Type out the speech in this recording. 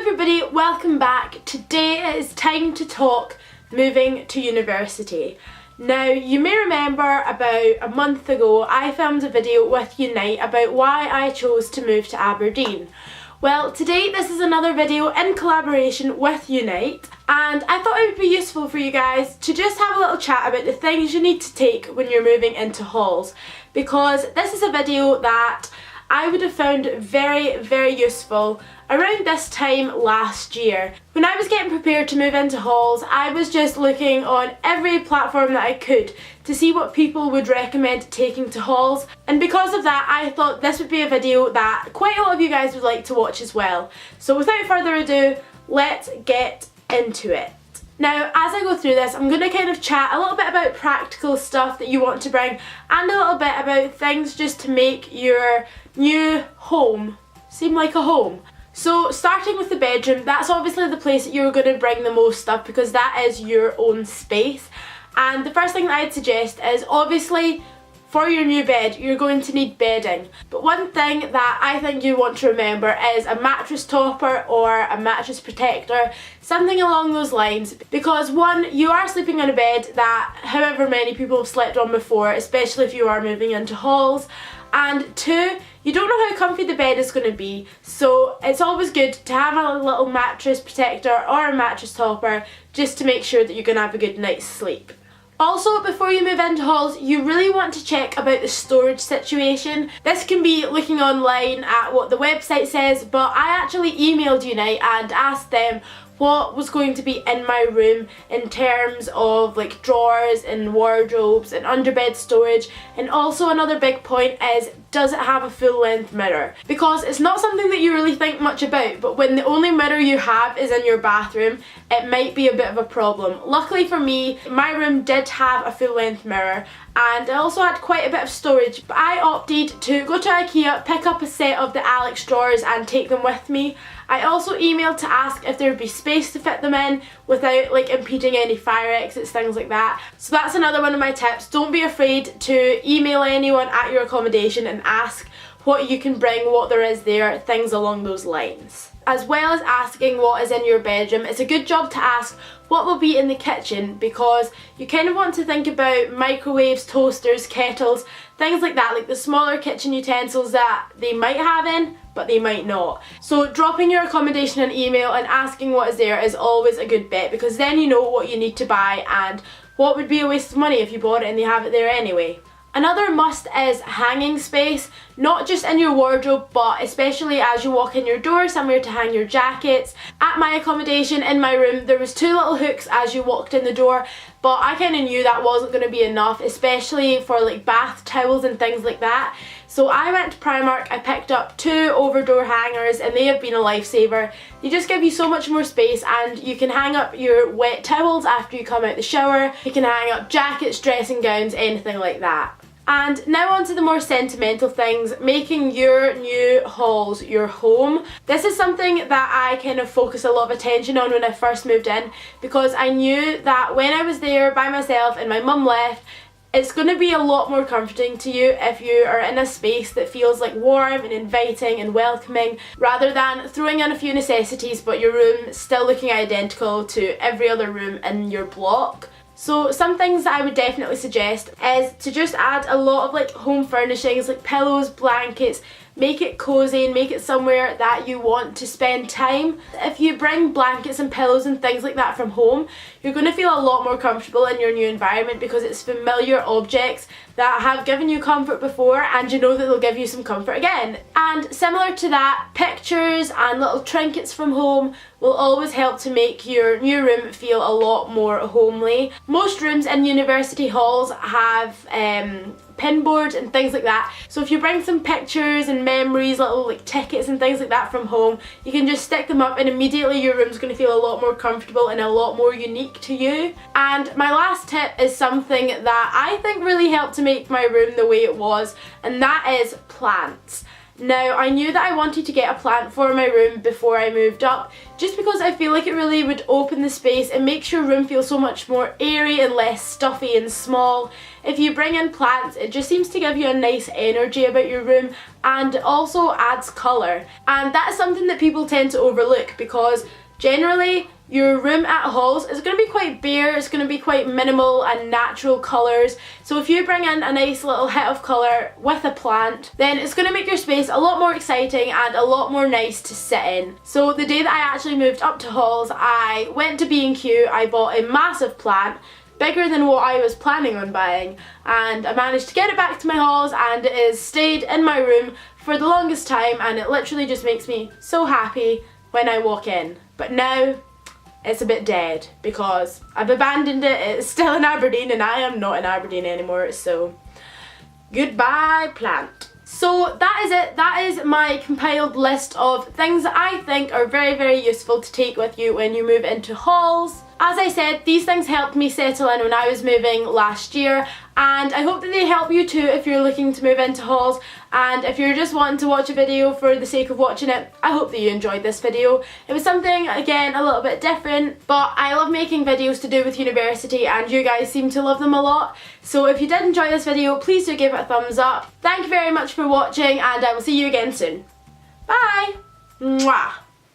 everybody, welcome back. Today it is time to talk moving to university. Now you may remember about a month ago I filmed a video with Unite about why I chose to move to Aberdeen. Well, today this is another video in collaboration with Unite, and I thought it would be useful for you guys to just have a little chat about the things you need to take when you're moving into halls, because this is a video that I would have found very useful around this time last year. When I was getting prepared to move into halls, I was just looking on every platform that I could to see what people would recommend taking to halls, and because of that I thought this would be a video that quite a lot of you guys would like to watch as well. So without further ado, let's get into it. Now, as I go through this, I'm going to kind of chat a little bit about practical stuff that you want to bring and a little bit about things just to make your new home seem like a home. So starting with the bedroom, that's obviously the place that you're going to bring the most stuff because that is your own space. And the first thing that I'd suggest is obviously for your new bed, you're going to need bedding. But one thing that I think you want to remember is a mattress topper or a mattress protector, something along those lines. Because one, you are sleeping on a bed that however many people have slept on before, especially if you are moving into halls. And two, you don't know how comfy the bed is going to be, so it's always good to have a little mattress protector or a mattress topper just to make sure that you're going to have a good night's sleep. Also, before you move into halls, you really want to check about the storage situation. This can be looking online at what the website says, but I actually emailed Unite and asked them what was going to be in my room in terms of like drawers and wardrobes and underbed storage. And also another big point is, does it have a full length mirror? Because it's not something that you really think much about, but when the only mirror you have is in your bathroom, it might be a bit of a problem. Luckily for me, my room did have a full length mirror and I also had quite a bit of storage, but I opted to go to IKEA, pick up a set of the Alex drawers and take them with me. I also emailed to ask if there would be space to fit them in without like impeding any fire exits, things like that. So that's another one of my tips. Don't be afraid to email anyone at your accommodation and ask what you can bring, what there is there, things along those lines. As well as asking what is in your bedroom, it's a good job to ask what will be in the kitchen, because you kind of want to think about microwaves, toasters, kettles, things like that, like the smaller kitchen utensils that they might have in but they might not. So dropping your accommodation an email and asking what is there is always a good bet, because then you know what you need to buy and what would be a waste of money if you bought it and they have it there anyway. Another must is hanging space, not just in your wardrobe but especially as you walk in your door, somewhere to hang your jackets. At my accommodation in my room there was two little hooks as you walked in the door, but I kind of knew that wasn't going to be enough, especially for like bath towels and things like that. So I went to Primark, I picked up two over-door hangers and they have been a lifesaver. They just give you so much more space and you can hang up your wet towels after you come out the shower. You can hang up jackets, dressing gowns, anything like that. And now on to the more sentimental things, making your new halls your home. This is something that I kind of focused a lot of attention on when I first moved in, because I knew that when I was there by myself and my mum left, it's going to be a lot more comforting to you if you are in a space that feels like warm and inviting and welcoming, rather than throwing in a few necessities but your room still looking identical to every other room in your block. So some things that I would definitely suggest is to just add a lot of like home furnishings like pillows, blankets. Make it cozy and make it somewhere that you want to spend time. If you bring blankets and pillows and things like that from home, you're going to feel a lot more comfortable in your new environment because it's familiar objects that have given you comfort before and you know that they'll give you some comfort again. And similar to that, pictures and little trinkets from home will always help to make your new room feel a lot more homely. Most rooms in university halls have pin boards and things like that, so if you bring some pictures and memories, little like tickets and things like that from home, you can just stick them up and immediately your room's going to feel a lot more comfortable and a lot more unique to you. And my last tip is something that I think really helped to make my room the way it was, and that is plants. Now, I knew that I wanted to get a plant for my room before I moved up, just because I feel like it really would open the space and makes your room feel so much more airy and less stuffy and small. If you bring in plants, it just seems to give you a nice energy about your room and also adds colour. And that's something that people tend to overlook, because generally your room at halls is going to be quite bare, it's going to be quite minimal and natural colours. So if you bring in a nice little hit of colour with a plant, then it's going to make your space a lot more exciting and a lot more nice to sit in. So the day that I actually moved up to halls, I went to B&Q, I bought a massive plant, bigger than what I was planning on buying, and I managed to get it back to my halls, and it has stayed in my room for the longest time, and it literally just makes me so happy when I walk in. But now it's a bit dead because I've abandoned it. It's still in Aberdeen and I am not in Aberdeen anymore, so goodbye plant. So that is it. That is my compiled list of things that I think are very, very useful to take with you when you move into halls. As I said, these things helped me settle in when I was moving last year, and I hope that they help you too if you're looking to move into halls. And if you're just wanting to watch a video for the sake of watching it, I hope that you enjoyed this video. It was something, again, a little bit different, but I love making videos to do with university and you guys seem to love them a lot. So if you did enjoy this video, please do give it a thumbs up. Thank you very much for watching, and I will see you again soon. Bye! Mwah!